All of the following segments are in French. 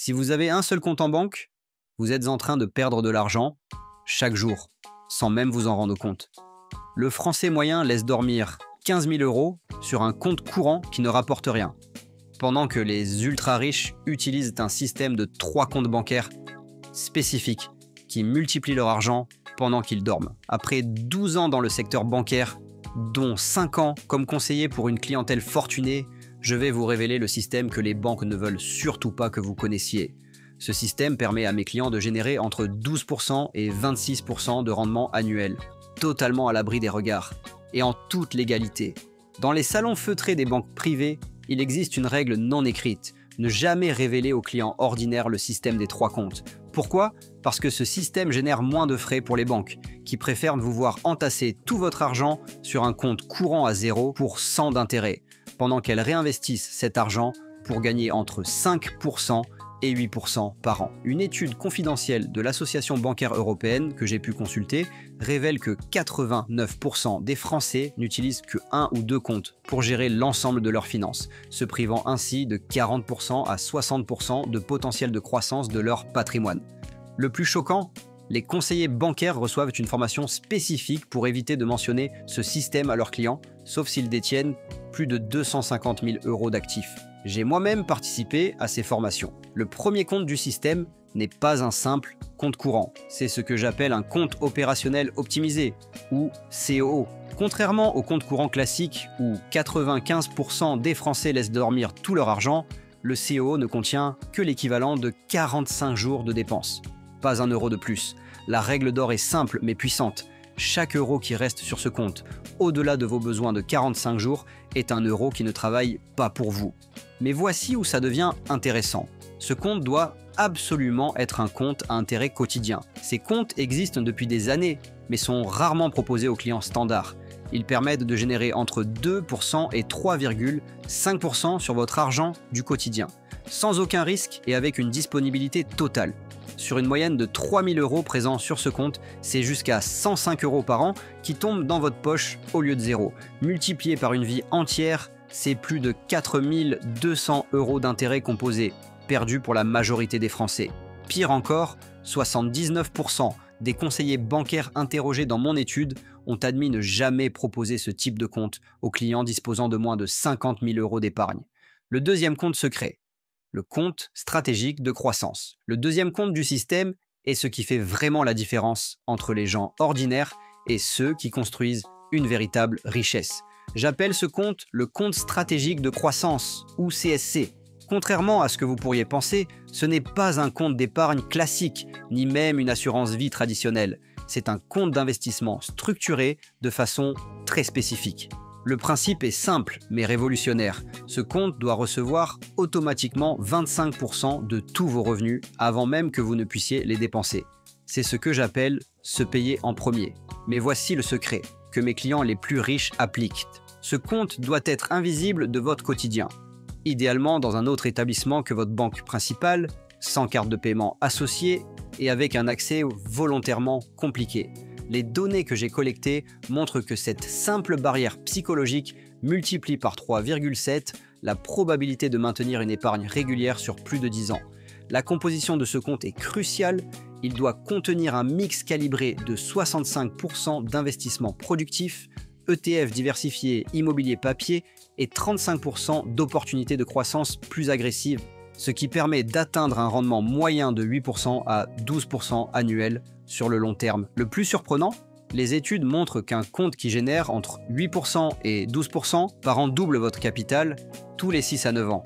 Si vous avez un seul compte en banque, vous êtes en train de perdre de l'argent chaque jour, sans même vous en rendre compte. Le Français moyen laisse dormir 15 000 € sur un compte courant qui ne rapporte rien, pendant que les ultra-riches utilisent un système de 3 comptes bancaires spécifiques qui multiplient leur argent pendant qu'ils dorment. Après 12 ans dans le secteur bancaire, dont 5 ans comme conseiller pour une clientèle fortunée, je vais vous révéler le système que les banques ne veulent surtout pas que vous connaissiez. Ce système permet à mes clients de générer entre 12% et 26% de rendement annuel, totalement à l'abri des regards, et en toute légalité. Dans les salons feutrés des banques privées, il existe une règle non écrite, ne jamais révéler aux clients ordinaires le système des 3 comptes. Pourquoi ? Parce que ce système génère moins de frais pour les banques, qui préfèrent vous voir entasser tout votre argent sur un compte courant à 0% d'intérêt, pendant qu'elles réinvestissent cet argent pour gagner entre 5% et 8% par an. Une étude confidentielle de l'Association bancaire européenne que j'ai pu consulter révèle que 89% des Français n'utilisent que 1 ou 2 comptes pour gérer l'ensemble de leurs finances, se privant ainsi de 40% à 60% de potentiel de croissance de leur patrimoine. Le plus choquant, les conseillers bancaires reçoivent une formation spécifique pour éviter de mentionner ce système à leurs clients, sauf s'ils détiennent plus de 250 000 € d'actifs. J'ai moi-même participé à ces formations. Le premier compte du système n'est pas un simple compte courant. C'est ce que j'appelle un compte opérationnel optimisé, ou COO. Contrairement au compte courant classique où 95% des Français laissent dormir tout leur argent, le COO ne contient que l'équivalent de 45 jours de dépenses. Pas un euro de plus. La règle d'or est simple mais puissante. Chaque euro qui reste sur ce compte, au-delà de vos besoins de 45 jours, est un euro qui ne travaille pas pour vous. Mais voici où ça devient intéressant. Ce compte doit absolument être un compte à intérêt quotidien. Ces comptes existent depuis des années, mais sont rarement proposés aux clients standards. Ils permettent de générer entre 2% et 3,5% sur votre argent du quotidien, sans aucun risque et avec une disponibilité totale. Sur une moyenne de 3 000 € présents sur ce compte, c'est jusqu'à 105 € par an qui tombent dans votre poche au lieu de 0. Multiplié par une vie entière, c'est plus de 4 200 € d'intérêts composés, perdus pour la majorité des Français. Pire encore, 79% des conseillers bancaires interrogés dans mon étude ont admis ne jamais proposer ce type de compte aux clients disposant de moins de 50 000 € d'épargne. Le deuxième compte secret, le compte stratégique de croissance. Le deuxième compte du système est ce qui fait vraiment la différence entre les gens ordinaires et ceux qui construisent une véritable richesse. J'appelle ce compte le compte stratégique de croissance, ou CSC. Contrairement à ce que vous pourriez penser, ce n'est pas un compte d'épargne classique, ni même une assurance vie traditionnelle. C'est un compte d'investissement structuré de façon très spécifique. Le principe est simple mais révolutionnaire. Ce compte doit recevoir automatiquement 25% de tous vos revenus avant même que vous ne puissiez les dépenser. C'est ce que j'appelle se payer en premier. Mais voici le secret que mes clients les plus riches appliquent. Ce compte doit être invisible de votre quotidien. Idéalement dans un autre établissement que votre banque principale, sans carte de paiement associée et avec un accès volontairement compliqué. Les données que j'ai collectées montrent que cette simple barrière psychologique multiplie par 3,7 la probabilité de maintenir une épargne régulière sur plus de 10 ans. La composition de ce compte est cruciale, il doit contenir un mix calibré de 65% d'investissements productifs, ETF diversifiés, immobilier papier et 35% d'opportunités de croissance plus agressives, ce qui permet d'atteindre un rendement moyen de 8% à 12% annuel sur le long terme. Le plus surprenant, les études montrent qu'un compte qui génère entre 8% et 12% par an double votre capital tous les 6 à 9 ans.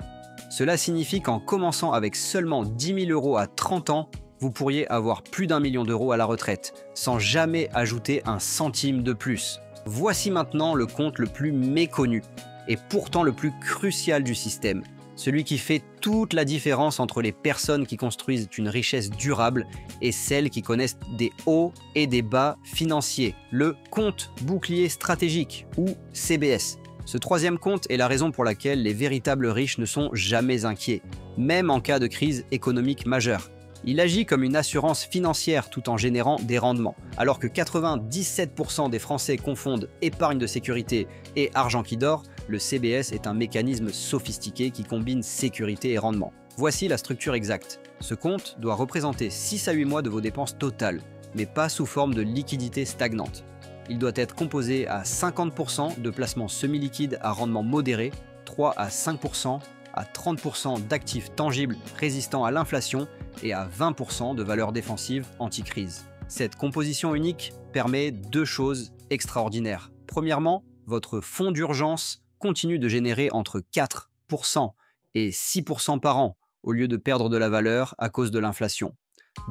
Cela signifie qu'en commençant avec seulement 10 000 € à 30 ans, vous pourriez avoir plus d'1 million d'euros à la retraite, sans jamais ajouter un centime de plus. Voici maintenant le compte le plus méconnu, et pourtant le plus crucial du système. Celui qui fait toute la différence entre les personnes qui construisent une richesse durable et celles qui connaissent des hauts et des bas financiers. Le compte bouclier stratégique, ou CBS. Ce troisième compte est la raison pour laquelle les véritables riches ne sont jamais inquiets, même en cas de crise économique majeure. Il agit comme une assurance financière tout en générant des rendements. Alors que 97% des Français confondent épargne de sécurité et argent qui dort, le CBS est un mécanisme sophistiqué qui combine sécurité et rendement. Voici la structure exacte. Ce compte doit représenter 6 à 8 mois de vos dépenses totales, mais pas sous forme de liquidité stagnante. Il doit être composé à 50% de placements semi-liquides à rendement modéré, 3 à 5% à 30% d'actifs tangibles résistants à l'inflation et à 20% de valeurs défensives anti-crise. Cette composition unique permet 2 choses extraordinaires. Premièrement, votre fonds d'urgence continue de générer entre 4% et 6% par an, au lieu de perdre de la valeur à cause de l'inflation.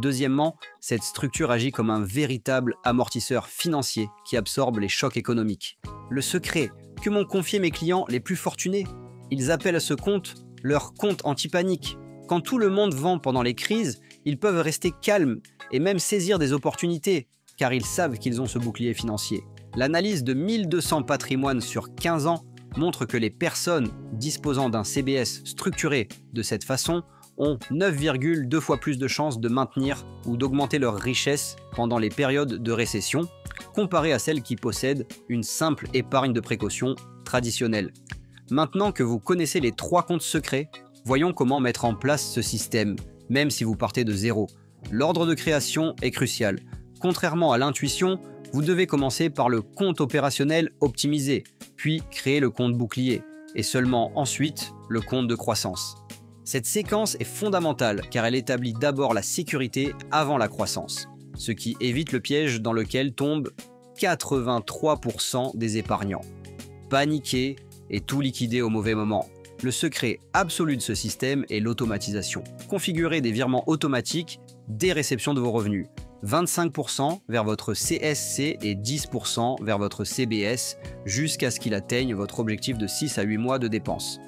Deuxièmement, cette structure agit comme un véritable amortisseur financier qui absorbe les chocs économiques. Le secret que m'ont confié mes clients les plus fortunés, ils appellent à ce compte leur compte anti-panique. Quand tout le monde vend pendant les crises, ils peuvent rester calmes et même saisir des opportunités, car ils savent qu'ils ont ce bouclier financier. L'analyse de 1200 patrimoines sur 15 ans montre que les personnes disposant d'un CBS structuré de cette façon ont 9,2 fois plus de chances de maintenir ou d'augmenter leur richesse pendant les périodes de récession, comparées à celles qui possèdent une simple épargne de précaution traditionnelle. Maintenant que vous connaissez les 3 comptes secrets, voyons comment mettre en place ce système, même si vous partez de zéro. L'ordre de création est crucial. Contrairement à l'intuition, vous devez commencer par le compte opérationnel optimisé, puis créer le compte bouclier, et seulement ensuite le compte de croissance. Cette séquence est fondamentale car elle établit d'abord la sécurité avant la croissance, ce qui évite le piège dans lequel tombent 83% des épargnants. Paniquer et tout liquider au mauvais moment. Le secret absolu de ce système est l'automatisation. Configurez des virements automatiques dès réception de vos revenus. 25% vers votre CSC et 10% vers votre CBS jusqu'à ce qu'il atteigne votre objectif de 6 à 8 mois de dépenses.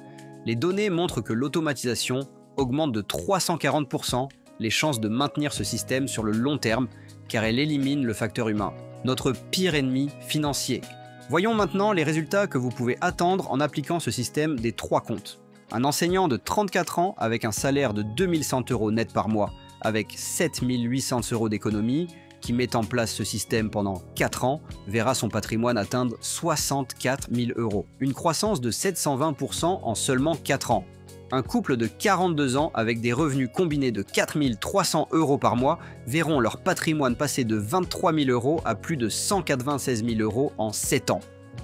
Les données montrent que l'automatisation augmente de 340% les chances de maintenir ce système sur le long terme car elle élimine le facteur humain, notre pire ennemi financier. Voyons maintenant les résultats que vous pouvez attendre en appliquant ce système des 3 comptes. Un enseignant de 34 ans avec un salaire de 2100 € net par mois, avec 7800 € d'économie, qui met en place ce système pendant 4 ans, verra son patrimoine atteindre 64 000 €. Une croissance de 720% en seulement 4 ans. Un couple de 42 ans avec des revenus combinés de 4 300 € par mois verront leur patrimoine passer de 23 000 € à plus de 196 000 € en 7 ans,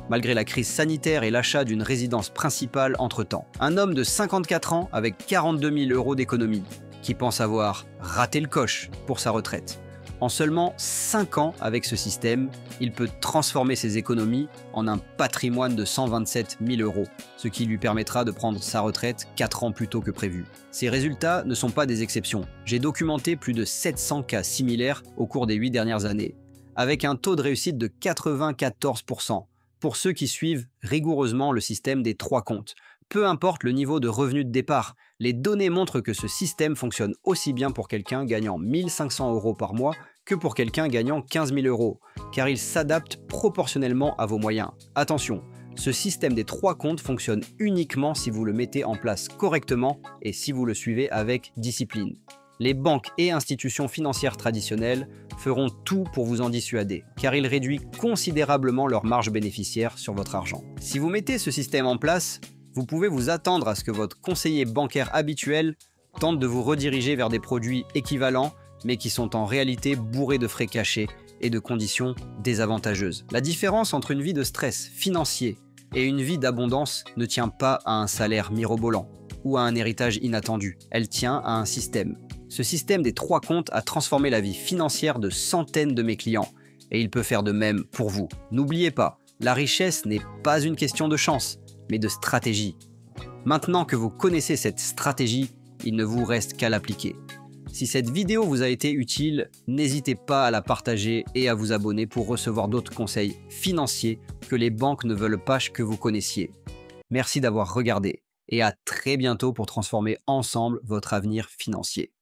malgré la crise sanitaire et l'achat d'une résidence principale entre-temps. Un homme de 54 ans avec 42 000 € d'économie, qui pense avoir raté le coche pour sa retraite. En seulement 5 ans avec ce système, il peut transformer ses économies en un patrimoine de 127 000 €, ce qui lui permettra de prendre sa retraite 4 ans plus tôt que prévu. Ces résultats ne sont pas des exceptions. J'ai documenté plus de 700 cas similaires au cours des 8 dernières années, avec un taux de réussite de 94% pour ceux qui suivent rigoureusement le système des 3 comptes. Peu importe le niveau de revenu de départ, les données montrent que ce système fonctionne aussi bien pour quelqu'un gagnant 1 500 € par mois que pour quelqu'un gagnant 15 000 €, car il s'adapte proportionnellement à vos moyens. Attention, ce système des 3 comptes fonctionne uniquement si vous le mettez en place correctement et si vous le suivez avec discipline. Les banques et institutions financières traditionnelles feront tout pour vous en dissuader, car il réduit considérablement leur marge bénéficiaire sur votre argent. Si vous mettez ce système en place, vous pouvez vous attendre à ce que votre conseiller bancaire habituel tente de vous rediriger vers des produits équivalents, mais qui sont en réalité bourrés de frais cachés et de conditions désavantageuses. La différence entre une vie de stress financier et une vie d'abondance ne tient pas à un salaire mirobolant ou à un héritage inattendu, elle tient à un système. Ce système des 3 comptes a transformé la vie financière de centaines de mes clients, et il peut faire de même pour vous. N'oubliez pas, la richesse n'est pas une question de chance, mais de stratégie. Maintenant que vous connaissez cette stratégie, il ne vous reste qu'à l'appliquer. Si cette vidéo vous a été utile, n'hésitez pas à la partager et à vous abonner pour recevoir d'autres conseils financiers que les banques ne veulent pas que vous connaissiez. Merci d'avoir regardé et à très bientôt pour transformer ensemble votre avenir financier.